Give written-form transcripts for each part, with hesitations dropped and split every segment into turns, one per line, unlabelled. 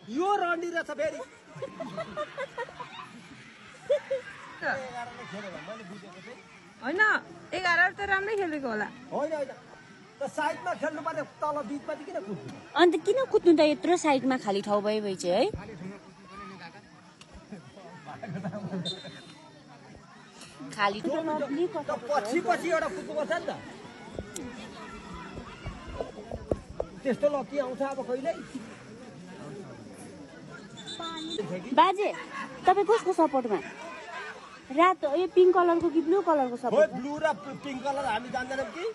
यो रन्डी रहेछ फेरि
होइन 11 त राम्रै खेलेको होला
होइन होइन त साइडमा खेल्नु पर्ने तल बिचमा चाहिँ किन कुद्नु
अन्त किन कुद्नु त यत्रो साइडमा खाली ठाउँ भए चाहिँ है खाली ठाउँ
पछि पछि एउटा कुद्नुपर्छ नि त त्यस्तो लकी आउँछ अब कहिले
बाजे तपाईँ कसको सपोर्टमा रातो यो पिङ्क कलरको कि ब्लू कलरको सपोर्ट
ब्लू र पिङ्क कलर हामी जान्दैनौँ कि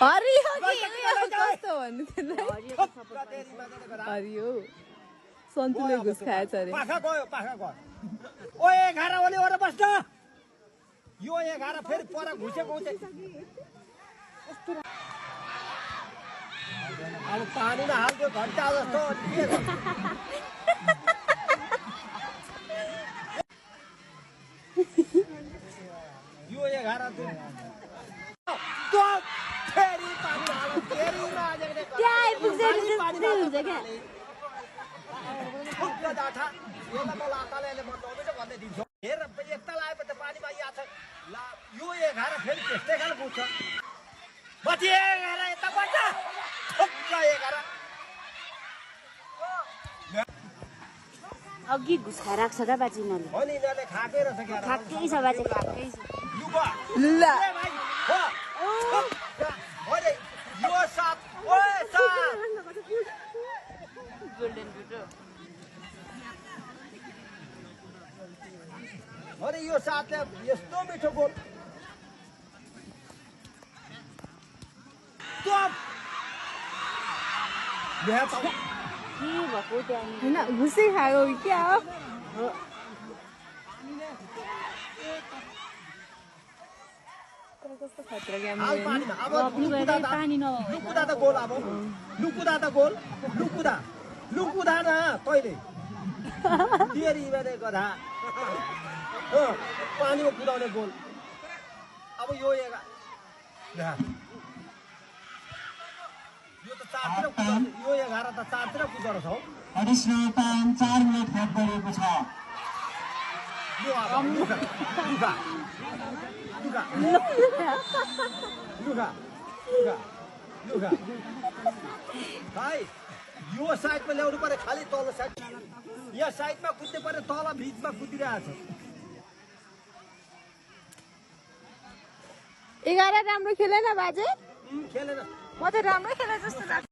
हरियो कस्तो भन्नु हरियो सन्तुले घुस खाएछ अरे
पाखा गयो ओ 11 ओले ओर बस्छ यो 11 फेरि पर घुसेको हुन्छ अब पानीमा हाल्यो घन्टा जस्तो यो 11 त्यो फेरि पानी हाल्यो फेरि राजेले
त्यहाँ आइपुग्छ हुन्छ क्या
ठुक्क डाठा यो त म लाताले बताउँदैछ भन्दै दिन्छु हेर एकताल आएपछि त पानीमा यहाँ छ यो 11 फेरि त्यस्तै खाले पुग्छ बची 11 यता बच्च ठुक्क 11
अघि घुस खाइरहेको छ त बाजे यिनीहरूले
हो नि यिनीहरूले खाएकै रहेछ क्या
खाएकै छ बाजे खाएकै छ
लुगा
ल
ए भाइ हो अरे यो साथ ओए साथ
गोल्डन बुट
अरे यो साथले यस्तो मिठो गोल टप यहाँ त
के भएको त्यहाँनिर
होइन घुसै खायो कि क्या हो कस्तो खतरा
हाल
गेम
पानीमा अब
पानी नभए
लुकुदा त गोल अब लुकुदा त गोल लुकुदा न तैले तेरी बेले गधा पानीमा कुदाउने गोल अब यो यो त चारतिर कुदाउने यो 11 त चारतिर कुदाएर छ हौ
एडिसनल टाइम 4 मिनेट हट गरेको छ
यो अब लुगा भाइ यो साइडमा ल्याउनु पर्यो खालि तल साइड यहाँ साइडमा कुद्नु पर्यो तल बिचमा कुदिरहेको छ
11 राम्रो खेलेन बाजे
खेलेन
म त राम्रो खेले जस्तो लाग्छ